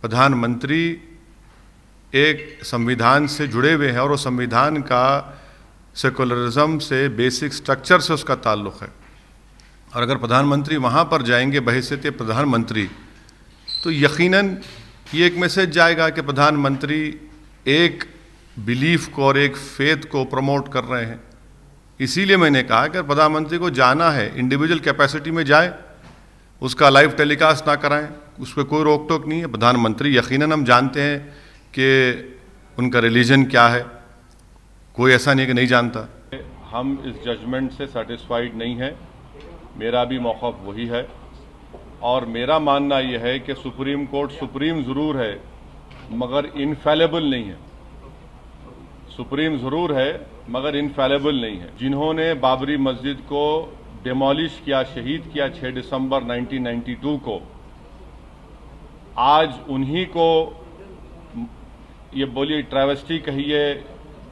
प्रधानमंत्री एक संविधान से जुड़े हुए हैं और वो संविधान का सेकुलरिज्म से, बेसिक स्ट्रक्चर से उसका ताल्लुक़ है। और अगर प्रधानमंत्री वहाँ पर जाएंगे बहैसियत प्रधानमंत्री, तो यकीनन ये एक मैसेज जाएगा कि प्रधानमंत्री एक बिलीफ को और एक फेथ को प्रमोट कर रहे हैं। इसीलिए मैंने कहा कि प्रधानमंत्री को जाना है, इंडिविजुअल कैपेसिटी में जाए, उसका लाइव टेलीकास्ट ना कराएं, उस पर कोई रोक टोक नहीं है। प्रधानमंत्री यकीनन हम जानते हैं कि उनका रिलीजन क्या है, कोई ऐसा नहीं कि नहीं जानता। हम इस जजमेंट से सेटिस्फाइड नहीं है, मेरा भी मौक़िफ़ वही है और मेरा मानना यह है कि सुप्रीम कोर्ट सुप्रीम ज़रूर है मगर इनफेलेबल नहीं है। सुप्रीम ज़रूर है मगर इनफेलेबल नहीं है। जिन्होंने बाबरी मस्जिद को डिमोलिश किया, शहीद किया 6 दिसंबर 1992 को, आज उन्हीं को ये बोलिए ट्रैवेस्टी कहिए,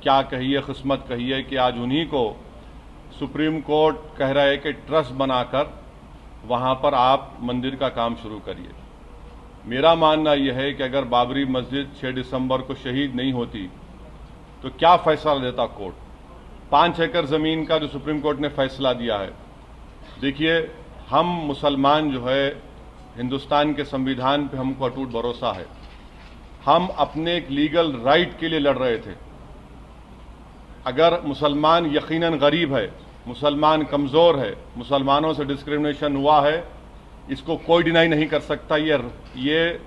क्या कहिए, किस्मत कहिए कि आज उन्हीं को सुप्रीम कोर्ट कह रहा है कि ट्रस्ट बनाकर वहां पर आप मंदिर का काम शुरू करिए। मेरा मानना यह है कि अगर बाबरी मस्जिद 6 दिसंबर को शहीद नहीं होती तो क्या फैसला देता कोर्ट। 5 एकड़ ज़मीन का जो सुप्रीम कोर्ट ने फैसला दिया है, देखिए हम मुसलमान जो है हिंदुस्तान के संविधान पे हमको अटूट भरोसा है। हम अपने एक लीगल राइट के लिए लड़ रहे थे। अगर मुसलमान यकीनन गरीब है, मुसलमान कमज़ोर है, मुसलमानों से डिस्क्रिमिनेशन हुआ है, इसको कोई डिनाई नहीं कर सकता। ये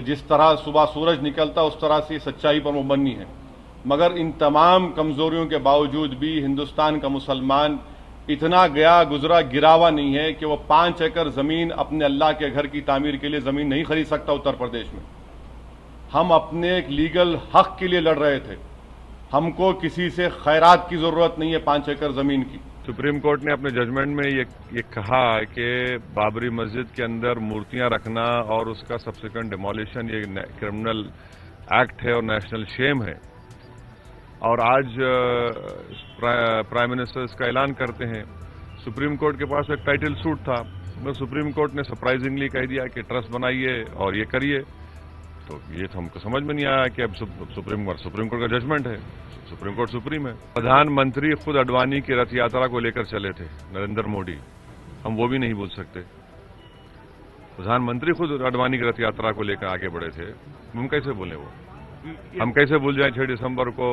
जिस तरह सुबह सूरज निकलता उस तरह से सच्चाई पर मुबन्नी है। मगर इन तमाम कमज़ोरियों के बावजूद भी हिंदुस्तान का मुसलमान इतना गया गुजरा गिरावा नहीं है कि वो 5 एकड़ ज़मीन अपने अल्लाह के घर की तामीर के लिए ज़मीन नहीं खरीद सकता उत्तर प्रदेश में। हम अपने एक लीगल हक के लिए लड़ रहे थे। हमको किसी से खैरात की ज़रूरत नहीं है 5 एकड़ ज़मीन की। सुप्रीम कोर्ट ने अपने जजमेंट में ये कहा कि बाबरी मस्जिद के अंदर मूर्तियां रखना और उसका सब्सिक्वेंट डिमोलिशन ये क्रिमिनल एक्ट है और नेशनल शेम है। और आज प्राइम मिनिस्टर इसका ऐलान करते हैं। सुप्रीम कोर्ट के पास एक टाइटल सूट था, मगर सुप्रीम कोर्ट ने सरप्राइजिंगली कह दिया कि ट्रस्ट बनाइए और ये करिए। तो ये तो हमको समझ में नहीं आया कि अब सुप्रीम कोर्ट का जजमेंट है, सुप्रीम कोर्ट सुप्रीम है। प्रधानमंत्री खुद अडवाणी की रथ यात्रा को लेकर चले थे, नरेंद्र मोदी, हम वो भी नहीं भूल सकते। प्रधानमंत्री खुद अडवाणी की रथ यात्रा को लेकर आगे बढ़े थे, हम कैसे भूलें वो? हम कैसे भूल जाएं 6 दिसंबर को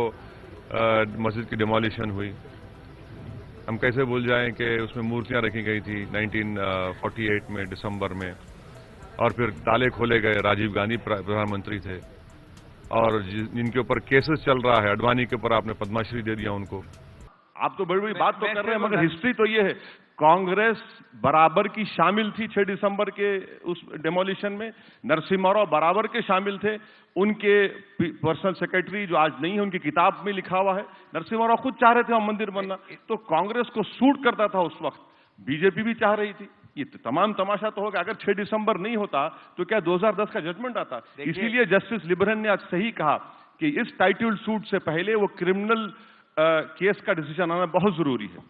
मस्जिद की डिमोलिशन हुई? हम कैसे भूल जाएं कि उसमें मूर्तियां रखी गई थी 1948 में दिसंबर में, और फिर ताले खोले गए। राजीव गांधी प्रधानमंत्री थे और जिनके ऊपर केसेस चल रहा है, अडवाणी के ऊपर आपने पद्मश्री दे दिया उनको। आप तो बड़ी बड़ी बात तो कर रहे हैं, मगर हिस्ट्री तो ये है, कांग्रेस बराबर की शामिल थी 6 दिसंबर के उस डेमोलिशन में। नरसिम्हा राव बराबर के शामिल थे। उनके पर्सनल सेक्रेटरी जो आज नहीं है, उनकी किताब में लिखा हुआ है, नरसिम्हा राव खुद चाह रहे थे वहां मंदिर बनना। तो कांग्रेस को सूट करता था उस वक्त, बीजेपी भी चाह रही थी। ये तमाम तमाशा तो होगा। अगर 6 दिसंबर नहीं होता तो क्या 2010 का जजमेंट आता? इसीलिए जस्टिस लिबरन ने आज सही कहा कि इस टाइटल सूट से पहले वो क्रिमिनल केस का डिसीजन आना बहुत जरूरी है।